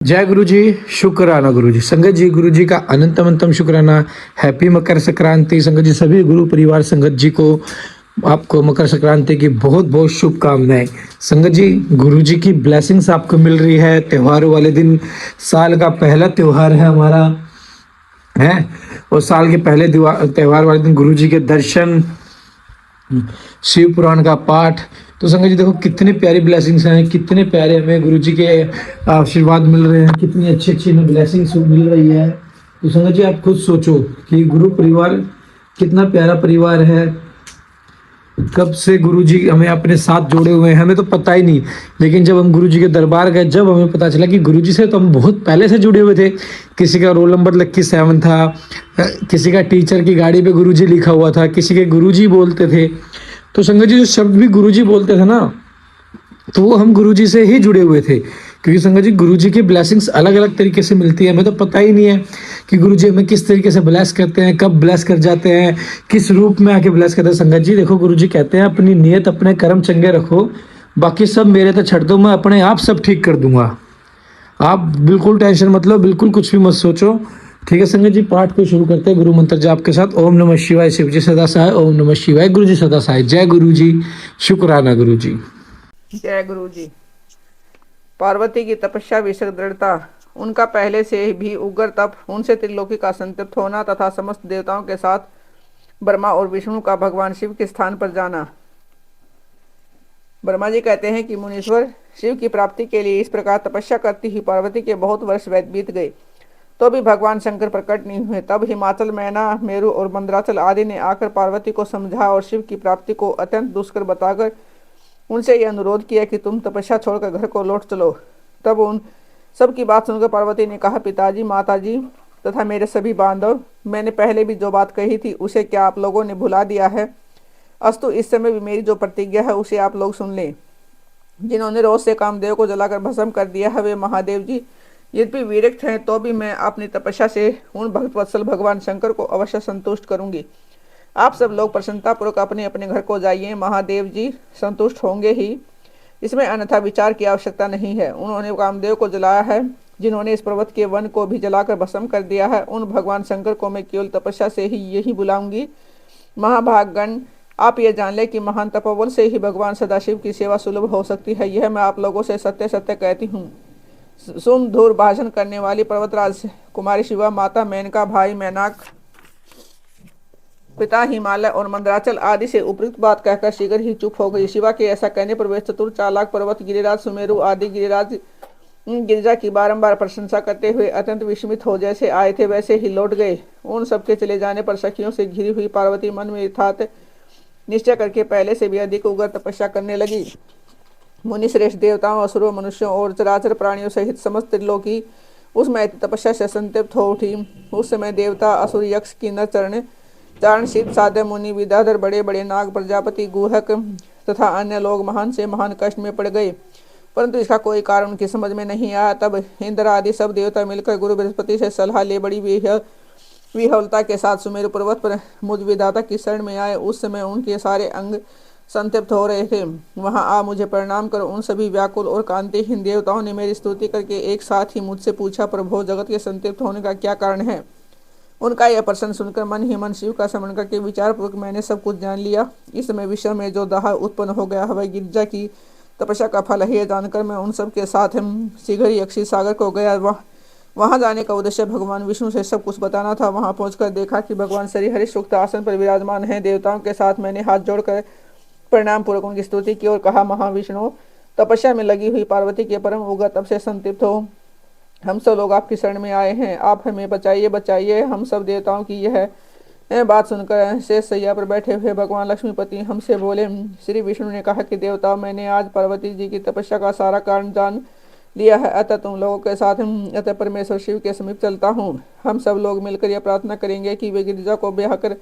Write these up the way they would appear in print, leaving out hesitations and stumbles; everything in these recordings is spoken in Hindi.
जय गुरु जी। शुक्राना गुरु जी। संगत जी, गुरु जी का अनंतम अनंतम शुक्राना। हैप्पी मकर संक्रांति। संगत जी, सभी गुरु परिवार संगत जी को आपको मकर संक्रांति की बहुत बहुत शुभकामनाएं। संगत जी, गुरु जी की ब्लेसिंग्स आपको मिल रही है त्योहारों वाले दिन। साल का पहला त्योहार है हमारा, है। और साल के पहले त्योहार वाले दिन गुरु जी के दर्शन, शिव पुराण का पाठ। तो संगत जी देखो कितनी प्यारी ब्लेसिंग्स हैं, कितने प्यारे हमें गुरु जी के आशीर्वाद मिल रहे हैं, कितनी अच्छी अच्छी हमें ब्लेसिंग्स मिल रही है। तो संगत जी आप खुद सोचो कि गुरु परिवार कितना प्यारा परिवार है। कब से गुरु जी हमें अपने साथ जोड़े हुए हैं हमें तो पता ही नहीं, लेकिन जब हम गुरु जी के दरबार गए, जब हमें पता चला कि गुरु जी से तो हम बहुत पहले से जुड़े हुए थे। किसी का रोल नंबर लक्की 7 था, किसी का टीचर की गाड़ी पे गुरु जी लिखा हुआ था, किसी के गुरु जी बोलते थे। तो संगत जी जो शब्द भी गुरु जी बोलते थे ना, तो वो हम गुरु जी से ही जुड़े हुए थे। क्योंकि संगत जी गुरु जी की ब्लेसिंग्स अलग अलग तरीके से मिलती है। हमें तो पता ही नहीं है कि गुरु जी हमें किस तरीके से ब्लेस करते हैं, कब ब्लेस कर जाते हैं, किस रूप में आके ब्लेस करते हैं। संगत जी देखो, गुरु जी कहते हैं अपनी नीयत अपने कर्म चंगे रखो, बाकी सब मेरे तो छੱਡ दो, मैं अपने आप सब ठीक कर दूंगा। आप बिल्कुल टेंशन मत लो, बिल्कुल कुछ भी मत सोचो। ठीक है संगत जी, पाठ को शुरू करते हैं गुरु मंत्र जाप के साथ। ओम नमः शिवाय। शिव जी सदा सहाय। ओम नमः शिवाय। गुरु जी सदा सहाय। जय गुरु जी। शुक्राना गुरु जी। जय गुरु जी। पार्वती की तपस्या विषय दृढ़ता, उनका पहले से भी उग्र तप, उनसे त्रिलोकी का संतप्त होना तथा समस्त देवताओं के साथ ब्रह्मा और विष्णु का भगवान शिव के स्थान पर जाना। ब्रह्मा जी कहते हैं कि मुनीश्वर, शिव की प्राप्ति के लिए इस प्रकार तपस्या करती ही पार्वती के बहुत वर्ष बीत गए, तो भी भगवान शंकर प्रकट नहीं हुए। तब हिमाचल, मैना, मेरु और मंदराचल आदि ने आकर पार्वती को समझा और शिव की प्राप्ति को अत्यंत दुष्कर बताकर उनसे यह अनुरोध किया कि तुम तपस्या छोड़कर घर को लौट चलो। तब उन सब की बात सुनकर पार्वती ने कहा, पिताजी, माताजी तथा मेरे सभी बांधव, मैंने पहले भी जो बात कही थी उसे क्या आप लोगों ने भुला दिया है? अस्तु, इस समय भी मेरी जो प्रतिज्ञा है उसे आप लोग सुन लें। जिन्होंने रोज से कामदेव को जलाकर भस्म कर दिया है वे महादेव जी यद्यपि विरक्त हैं, तो भी मैं अपनी तपस्या से उन भक्तवत्सल भगवान शंकर को अवश्य संतुष्ट करूंगी। आप सब लोग प्रसन्नतापूर्वक अपने अपने घर को जाइए, महादेव जी संतुष्ट होंगे ही, इसमें अन्यथा विचार की आवश्यकता नहीं है। उन्होंने कामदेव को जलाया है, जिन्होंने इस पर्वत के वन को भी जलाकर भस्म कर दिया है, उन भगवान शंकर को मैं केवल तपस्या से ही यही बुलाऊंगी। महाभागगण, आप ये जान ले कि महान तपोबल से ही भगवान सदाशिव की सेवा सुलभ हो सकती है, यह मैं आप लोगों से सत्य सत्य कहती हूँ। सुम धूर भाषण करने वाली पर्वतराज कुमारी शिवा, माता मेनका, भाई मैनाक, पिता हिमालय और मंदराचल आदि से उपयुक्त बात कहकर शीघ्र ही चुप हो गई। शिवा के ऐसा कहने पर वे चतुर चालाक पर्वत, गिरिराज, सुमेरु आदि गिरिराज गिरिजा की बारंबार प्रशंसा करते हुए अत्यंत विस्मित हो जैसे आए थे वैसे ही लौट गए। उन सबके चले जाने पर सखियों से घिरी हुई पार्वती मन में यथार्थ निश्चय करके पहले से भी अधिक उग्र तपस्या करने लगी। मुनि श्रेष्ठ देवताओं, असुरों, मनुष्यों और चराचर प्राणियों सहित समस्त त्रिलोकी उसमें तपस्या से संतप्त हो उठी। उस समय देवता, असुर, यक्ष, किन्नर, चारण, सिद्ध, साध्य, मुनि, विद्याधर, बड़े बड़े नाग, प्रजापति, गुहक तथा अन्य लोग महान से महान कष्ट में पड़ गए, परंतु इसका कोई कारण उनकी समझ में नहीं आया। तब इंद्र आदि सब देवता मिलकर गुरु बृहस्पति से सलाह ले बड़ी विह्वलता के साथ सुमेरु पर्वत पर मुझ विधाता की शरण में आए। उस समय उनके सारे अंग संतप्त हो रहे थे। वहां आ मुझे प्रणाम कर उन सभी व्याकुल और कांतिहीन देवताओं ने मेरी स्तुति करके एक साथ ही मुझसे पूछा, प्रभो, जगत के संतप्त होने का क्या कारण है? उनका यह प्रश्न सुनकर मन ही मन शिव का स्मरण करके विचारपूर्वक मैंने सब कुछ जान लिया। इस समय विश्व में जो दाह उत्पन्न हो गया वह गिरिजा की तपस्या का फल है। जानकर मैं उन सब के साथ शीघ्र ही अक्षी सागर को गया। वहां जाने का उद्देश्य भगवान विष्णु से सब कुछ बताना था। वहां पहुंचकर देखा कि भगवान श्री हरि सूक्त आसन पर विराजमान हैं। देवताओं के साथ मैंने हाथ जोड़कर प्रणाम पूर्वक उनकी स्तुति की और कहा, महाविष्णु, तपस्या में लगी हुई पार्वती के परम उग्र तप से संतप्त हो हम सब लोग आपकी शरण में आए हैं। आप हमें बचाइए, बचाइए। हम सब देवताओं की यह बात सुनकर शेष सैया पर बैठे हुए भगवान लक्ष्मीपति हमसे बोले। श्री विष्णु ने कहा कि देवताओं, मैंने आज पार्वती जी की तपस्या का सारा कारण जान लिया है, अतः तुम लोगों के साथ अतः परमेश्वर शिव के समीप चलता हूँ। हम सब लोग मिलकर यह प्रार्थना करेंगे कि वे गिरिजा को ब्याह कर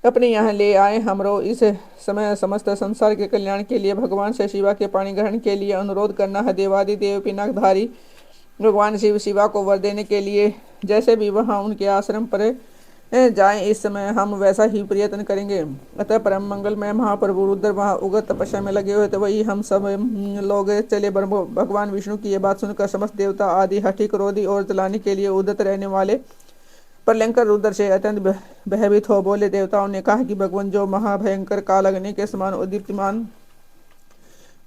अपने यहाँ ले आए। हमरो इस समय समस्त संसार के कल्याण के लिए भगवान से शिवा के पाणी ग्रहण के लिए अनुरोध करना है। देवादि देव पिनाकधारी भगवान शिव शिवा को वर देने के लिए जैसे भी वहाँ उनके आश्रम पर जाएं, इस समय हम वैसा ही प्रयत्न करेंगे। अतः परम मंगल में महाप्रभु रुद्र वहाँ उगत तपस्या में लगे हुए थे, वही हम सब लोग चले। भगवान विष्णु की ये बात सुनकर समस्त देवता आदि हठी, क्रोधी और जलाने के लिए उद्यत रहने वाले प्रलंकर रुद्र से अत्यंत भयभीत हो बोले। देवताओं ने कहा कि भगवान, जो महाभयंकर काल अग्नि के समान उद्दीप्तमान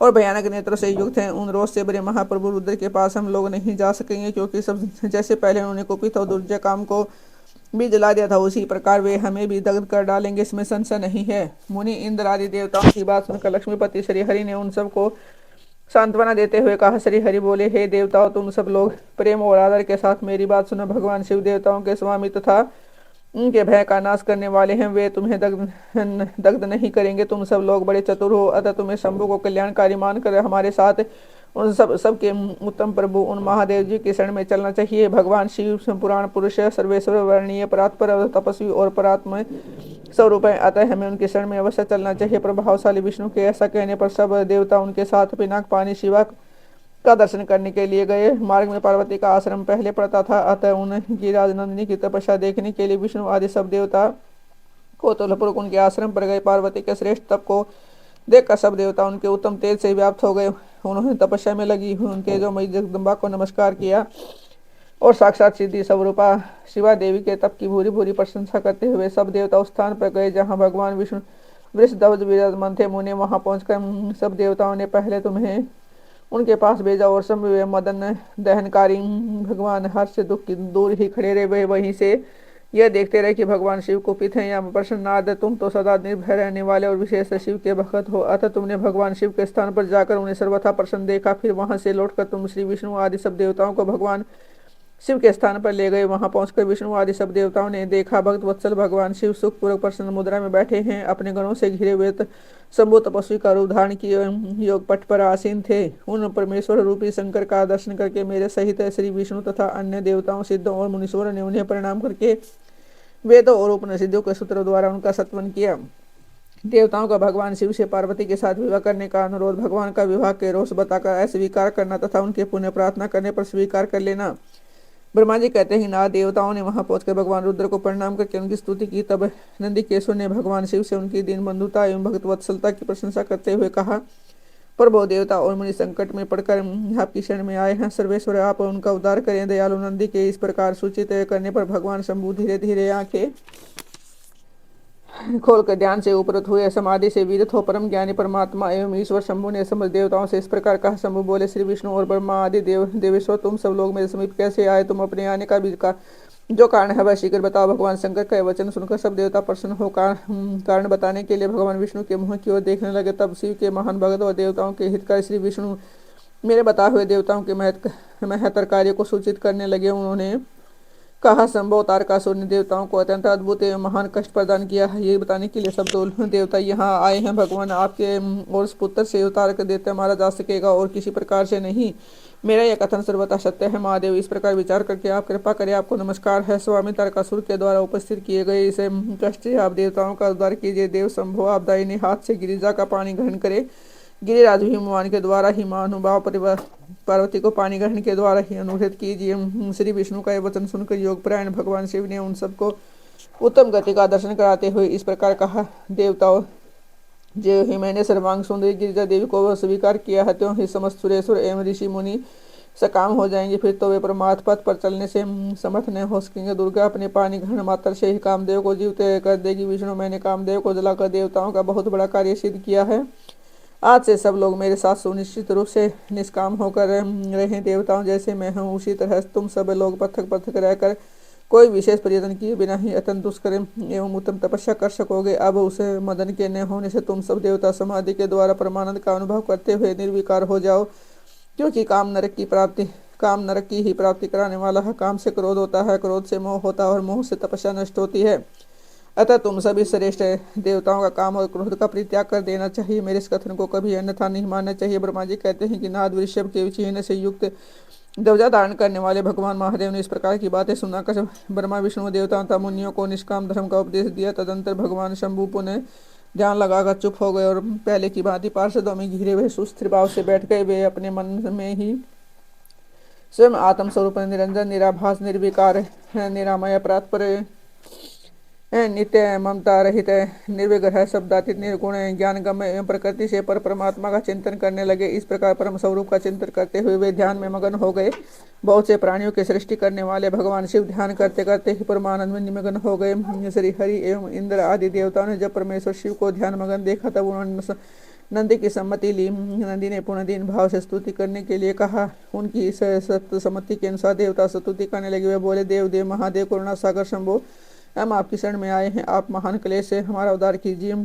और भयानक नेत्रों से युक्त हैं, उन रोष से बड़े महाप्रभु रुद्र के पास हम लोग नहीं जा सकेंगे, क्योंकि सब जैसे पहले उन्होंने कुपित और दुर्जय काम को भी जला दिया था, उसी प्रकार वे हमें भी दग्ध कर डालेंगे, इसमें संशय नहीं है। मुनि इंद्र आदि देवताओं की बात सुनकर लक्ष्मीपति श्री हरि ने उन सबको सांत्वना देते हुए कहा। श्री हरि बोले, हे देवताओं, तुम सब लोग प्रेम और आदर के साथ मेरी बात सुनो। भगवान शिव देवताओं के स्वामी तथा उनके भय का नाश करने वाले हैं, वे तुम्हें दग्ध नहीं करेंगे। तुम सब लोग बड़े चतुर हो, अतः तुम्हें शंभु को कल्याणकारी मानकर हमारे साथ उन सबके उत्तम प्रभु उन महादेव जी की शरण में चलना चाहिए। भगवान शिव पुराण पुरुष, सर्वेश्वर, वर्णीय, परात्पर, तपस्वी और परात्म स्वरूप है, अतः हमें उनकी शरण में अवश्य चलना चाहिए। प्रभावशाली विष्णु के ऐसा कहने पर सब देवता उनके साथ पिनाक पानी शिवा का दर्शन करने के लिए गए। मार्ग में पार्वती का आश्रम पहले पड़ता था, अतः उन गिरिराज नंदिनी की तपस्या देखने के लिए विष्णु आदि सब देवता कौतूहलपूर्वक उनके आश्रम पर गए। पार्वती के श्रेष्ठ तप को देखकर सब देवता उनके उत्तम तेज से व्याप्त हो गए। उन्होंने तपस्या में लगी हुई उनके जो मई जगदम्बा को नमस्कार किया और साक्षात सिद्धि स्वरूपा शिवा देवी के तप की भूरी भूरी प्रशंसा करते हुए सब देवता उस स्थान पर गए जहाँ भगवान विष्णु वृषध्वज विराजमान थे। मुने वहां पहुंचकर सब देवताओं ने पहले तुम्हें उनके पास भेजा और सब मदन दहनकारी भगवान हर्ष से दुख की दूर ही खड़े रहे। वे वहीं से यह देखते रहे कि भगवान शिव कुपित हैं या प्रसन्नाद। तुम तो सदा निर्भय रहने वाले और विशेष शिव के भक्त हो, अतः तुमने भगवान शिव के स्थान पर जाकर उन्हें सर्वथा प्रसन्न देखा। फिर वहां से लौटकर तुम श्री विष्णु आदि सब देवताओं को भगवान शिव के स्थान पर ले गए। वहां पहुंचकर विष्णु आदि सब देवताओं ने देखा, भक्त वत्सल भगवान शिव सुखपूर्वक प्रसन्न मुद्रा में बैठे हैं, अपने गणों से घिरे हुए शंभु तपस्वी का रूप धारण किए योग पट पर आसीन थे। उन परमेश्वर रूपी शंकर का दर्शन करके मेरे सहित श्री विष्णु तथा अन्य देवताओं, सिद्धों और मुनीश्वरों ने उन्हें प्रणाम करके वेदों और उपनिषदों के सूत्रों द्वारा उनका सत्वन किया। देवताओं का भगवान शिव से पार्वती के साथ विवाह करने का अनुरोध, भगवान का विवाह के रोष बताकर अस्वीकार करना तथा उनके पुण्य प्रार्थना करने पर स्वीकार कर लेना। ब्रह्मा जी कहते हैं, नाथ देवताओं ने वहां पहुंचकर भगवान रुद्र को प्रणाम करके उनकी स्तुति की। तब नंदिकेश्वर ने भगवान शिव से उनकी दीन बंधुता एवं भक्त वत्सलता की प्रशंसा करते हुए कहा, प्रभो, देवता और मुनि संकट में पड़कर आपकी शरण में आए हैं, सर्वेश्वर आप उनका उद्धार करें। दयालु नंदी के इस प्रकार सूचित करने पर भगवान शंभु धीरे धीरे आंखें खोलकर ध्यान से उपरत हुए, समाधि से विरत हो परम ज्ञानी परमात्मा एवं ईश्वर शंभु ने समस्त देवताओं से इस प्रकार कहा। शंभु बोले, श्री विष्णु और ब्रह्मा आदि देवेश्वर, तुम सब लोग मेरे समीप कैसे आए? तुम अपने आने का भी जो कारण है वह शीघ्र बताओ। भगवान शंकर का वचन सुनकर सब देवता प्रसन्न हो कारण बताने के लिए भगवान विष्णु के मुंह की ओर देखने लगे। तब शिव के महान भक्त और देवताओं के हितकारी श्री विष्णु मेरे बताए हुए देवताओं के महत्तर कार्य को सूचित करने लगे। उन्होंने कहा, संभव तारकासुर ने देवताओं को अत्यंत अद्भुत एवं महान कष्ट प्रदान किया है। ये बताने के लिए सब देवता यहाँ आए हैं। भगवान, आपके और पुत्र से उतारक देवता मारा जा सकेगा और किसी प्रकार से नहीं। मेरा यह कथन सर्वथा सत्य है। महादेव, इस प्रकार विचार करके आप कृपा करें, आपको नमस्कार है। स्वामी तारकासुर के द्वारा उपस्थित किए गए इसे कष्ट से आप देवताओं का उद्धार कीजिए। देव संभव, आप दाहिने हाथ से गिरिजा का पानी ग्रहण करे। गिरिराज हिमवान के द्वारा ही महानुभाव पार्वती को पानी ग्रहण के द्वारा ही अनुग्रहित कीजिए। श्री विष्णु का यह वचन सुनकर योगपरायण भगवान शिव ने उन सबको उत्तम गति का दर्शन कराते हुए इस प्रकार कहा, देवताओं, जो ही मैंने सर्वांग सुंदरी गिरिजा देवी को स्वीकार किया है, त्यों ही समस्त सुरेश्वर एवं ऋषि मुनि सकाम हो जाएंगे। फिर तो वे परमार्थ पथ पर चलने से समर्थ नहीं हो सकेंगे। दुर्गा अपने पानी ग्रहण मात्र से ही कामदेव को जीवित कर देगी। विष्णु, मैंने कामदेव को जलाकर देवताओं का बहुत बड़ा कार्य सिद्ध किया है। आज से सब लोग मेरे साथ सुनिश्चित रूप से निष्काम होकर रहें। देवताओं जैसे मैं हूँ, उसी तरह तुम सब लोग पृथक पृथक रहकर कोई विशेष प्रयत्न किए बिना ही अत्यंत दुष्कर एवं उत्तम तपस्या कर सकोगे। अब उसे मदन के न होने से तुम सब देवता समाधि के द्वारा परमानंद का अनुभव करते हुए निर्विकार हो जाओ, क्योंकि काम नरक की ही प्राप्ति कराने वाला है। काम से क्रोध होता है, क्रोध से मोह होता है और मोह से तपस्या नष्ट होती है। अतः तुम सभी श्रेष्ठ देवताओं का काम और क्रोध का परित्याग कर देना चाहिए। मेरे इस कथन को कभी अन्यथा नहीं मानना चाहिए। ब्रह्मा जी कहते हैं कि नाद वृषभ के चिन्ह से युक्त ध्वजा धारण करने वाले भगवान महादेव ने इस प्रकार की बातें सुनाकर ब्रह्मा विष्णु देवताओं तथा मुनियों को निष्काम धर्म का उपदेश दिया। तदंतर भगवान शंभु पुनः ध्यान लगाकर चुप हो गए और पहले की भांति पार्षदों में घिरे हुए सुस्थिर भाव से बैठ गए। वे अपने मन में ही स्वयं आत्मस्वरूप निरंजन, निराभास, निर्विकार, निरामय, परात्पर नित्य ममता रहित निर्विग्रह शब्दातीत निर्गुण ज्ञानगम्य एवं प्रकृति से पर परमात्मा का चिंतन करने लगे। इस प्रकार परम स्वरूप का चिंतन करते हुए वे ध्यान में मगन हो गए। बहुत से प्राणियों की सृष्टि करने वाले भगवान शिव ध्यान करते करते ही परमानंद में निमग्न हो गए। श्री हरि एवं इंद्र आदि देवताओं ने जब परमेश्वर शिव को ध्यान मगन देखा तब उन्होंने नंदी की सम्मति ली। नंदी ने पुनः दीन भाव से स्तुति करने के लिए कहा। उनकी इस सम्मति के अनुसार देवता स्तुति करने लगे। वे बोले, देव देव महादेव करुणा सागर शंभो, हम आपकी शरण में आए हैं, आप महान क्लेश से हमारा उद्धार कीजिए।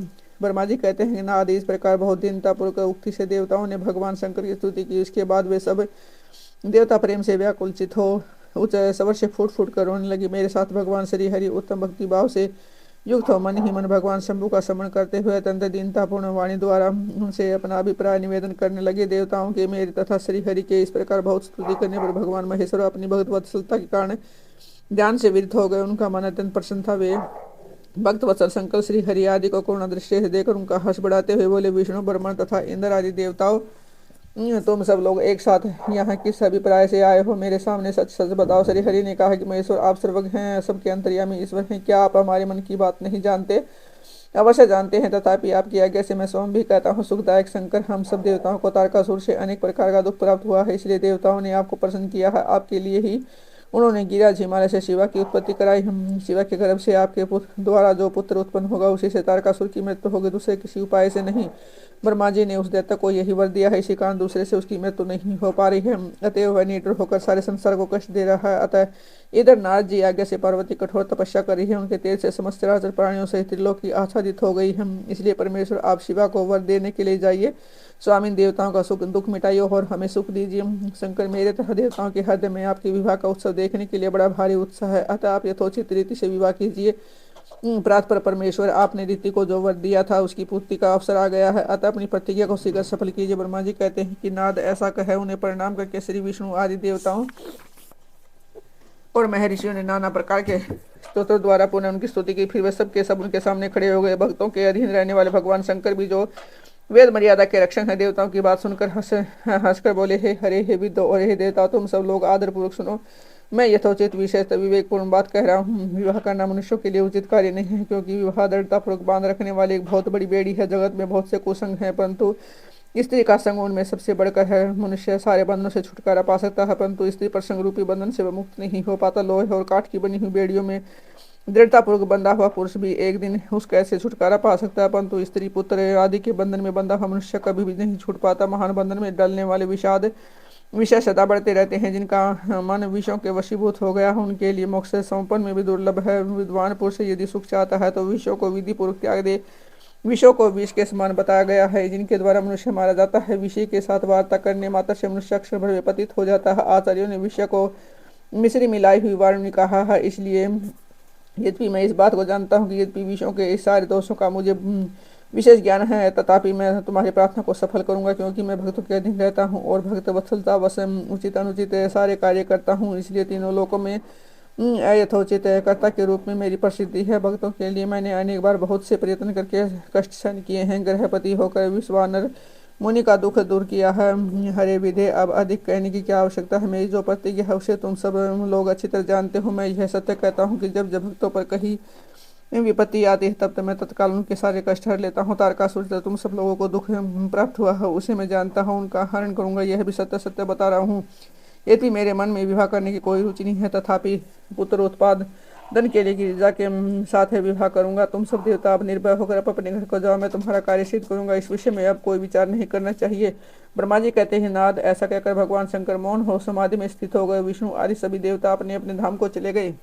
ब्रह्मा जी कहते हैं कि नाद इस प्रकार बहुत दीनतापूर्वक उक्ति से देवताओं ने भगवान शंकर की स्तुति की। उसके बाद वे सब देवता प्रेम से व्याकुलचित हो उच्च स्वर से फूट फूट कर रोने लगी। मेरे साथ भगवान श्री हरि उत्तम भक्ति भाव से युक्त हो मन ही मन भगवान शंभु का स्मरण करते हुए अत्यंत दीनतापूर्ण वाणी द्वारा उनसे अपना अभिप्राय निवेदन करने लगे। देवताओं के मेरे तथा श्री हरि के इस प्रकार बहुत स्तुति करने पर भगवान महेश्वर अपनी भक्त वत्सलता के कारण ध्यान से विदित हो गए। उनका मन अत्यंत प्रसन्न था। वे भक्त वत्सल शंकर श्री हरि आदि को करुणा दृष्टि से देखकर उनका हर्ष बढ़ाते हुए बोले, विष्णु ब्रह्मा तथा इंद्र आदि देवताओं, तुम सब लोग एक साथ यहाँ किस अभिप्राय से आए हो? मेरे सामने सच सच बताओ। श्री हरि ने कहा कि महेश्वर, आप सर्वज्ञ हैं, सबके अंतर्यामी ईश्वर हैं। क्या आप हमारे मन की बात नहीं जानते? अवश्य जानते हैं, तथापि आपकी आज्ञा से मैं स्वयं भी कहता हूँ। सुखदायक शंकर, हम सब देवताओं को तारकासुर से अनेक प्रकार का दुख प्राप्त हुआ है, इसलिए देवताओं ने आपको प्रसन्न किया है। आपके लिए ही उन्होंने गिरिराज हिमालय से शिवा की उत्पत्ति कराई। शिवा के गर्भ से आपके पुत्र द्वारा जो पुत्र उत्पन्न होगा उसी से तारकासुर की मृत्यु होगी, दूसरे किसी उपाय से नहीं। ब्रह्मा जी ने उस दैत्य को यही वर दिया है, इसी कारण दूसरे से उसकी मृत्यु नहीं हो पा रही है। अतएव वह निडर होकर सारे संसार को कष्ट दे रहा है। अतः इधर नारद जी आज्ञा से पार्वती कठोर तपस्या कर रही है। उनके तेज से समस्त चराचर प्राणियों से त्रिलोक की आच्छादित हो गई है। इसलिए परमेश्वर, आप शिवा को वर देने के लिए जाइए। स्वामी, देवताओं का सुख दुख मिटाइए और हमें सुख दीजिए। शंकर, मेरे तथा देवताओं के हृदय में आपके विवाह का उत्सव देखने के लिए बड़ा भारी उत्साह है। अतः आप यथोचित रीति से विवाह कीजिए। प्रात परमेश्वर, आपने रीति को जो वर दिया था उसकी पूर्ति का अवसर आ गया है। अतः अपनी प्रतिज्ञा को शीघ्र सफल कीजिए। ब्रह्मा जी कहते हैं कि नाद ऐसा कहे। उन्हें प्रणाम करके श्री विष्णु आदि देवताओं और महर्षियों ने नाना प्रकार के स्तोत्र द्वारा पुनः उनकी स्तुति की। फिर वे सबके सब उनके सामने खड़े हो गए। भक्तों के अधीन रहने वाले भगवान शंकर भी जो वेद मर्यादा के रक्षक है, देवताओं की बात सुनकर हंसकर बोले, हे हरे, हे विद्व और हे देवता, तुम सब लोग आदर पूर्वक सुनो। मैं यथोचित विशेष विवेकपूर्ण बात कह रहा हूँ। विवाह करना मनुष्यों के लिए उचित कार्य नहीं है, क्योंकि विवाह दृढ़तापूर्वक बांध रखने वाली एक बहुत बड़ी बेड़ी है। जगत में बहुत से कुसंग हैं, परंतु स्त्री का संग उनमें सबसे बढ़कर है। मनुष्य सारे बंधनों से छुटकारा पा सकता है, परंतु स्त्री पर संग रूपी बंधन से वह मुक्त नहीं हो पाता। लोहे और काठ की बनी हुई बेड़ियों में दृढ़तापूर्वक बंधा हुआ पुरुष भी एक दिन उसका ऐसे छुटकारा पा सकता है, परंतु स्त्री पुत्र आदि के बंधन में बंधा हुआ मनुष्य कभी भी नहीं छूट पाता। महान बंधन में डलने वाले विषाद विषय सदा बढ़ते रहते हैं। जिनका मन विषयों के वशीभूत हो गया है, उनके लिए मोक्ष संपन्न में भी दुर्लभ है। विद्वान पुरुष यदि सुख चाहता है तो विषयों को विधि पूर्वक त्याग दे। विषयों को विष के समान बताया गया है, जिनके द्वारा मनुष्य मारा जाता है। विषय के साथ वार्ता करने मात्र से मनुष्य अक्षर भर व्यपतित हो जाता है। आचार्यों ने विषय को मिश्री मिलाई हुई वाणी कहा है। इसलिए यद्यपि मैं इस बात को जानता हूँ कि यद्यपि विषयों के इस सारे दोषों का मुझे विशेष ज्ञान है, तथापि मैं तुम्हारी प्रार्थना को सफल करूंगा, क्योंकि मैं भक्तों के अधीन रहता हूँ और भक्त वत्सलता वश उचित अनुचित सारे कार्य करता हूँ। इसलिए तीनों लोकों में यथोचित कर्ता के रूप में मेरी प्रसिद्धि है। भक्तों के लिए मैंने अनेक बार बहुत से प्रयत्न करके कष्ट सहन किए हैं। ग्रहपति होकर विश्वानर मुनि का दुख दूर किया है। हरे विधे, अब अधिक कहने की क्या आवश्यकता है। मेरी जो प्रतिज्ञा है उसे तुम सब लोग अच्छी तरह जानते हो। मैं यह सत्य कहता हूँ कि जब जब भक्तों पर कहीं विपत्ति आती है तब मैं तत्काल उनके सारे कष्ट हर लेता हूँ। तारकासुर से तुम सब लोगों को दुख प्राप्त हुआ है, उसे मैं जानता हूँ, उनका हरण करूंगा। यह भी सत्य सत्य बता रहा हूँ। यदि मेरे मन में विवाह करने की कोई रुचि नहीं है, तथापि पुत्र उत्पादन के लिए गिरिजा के साथ विवाह करूंगा। तुम सब देवता अब निर्भय होकर अपने घर को जाओ, मैं तुम्हारा कार्य सिद्ध करूंगा। इस विषय में अब कोई विचार नहीं करना चाहिए। ब्रह्मा जी कहते हैं, नाद ऐसा कहकर भगवान शंकर मौन हो समाधि में स्थित हो गए। विष्णु आदि सभी देवता अपने अपने धाम को चले गए।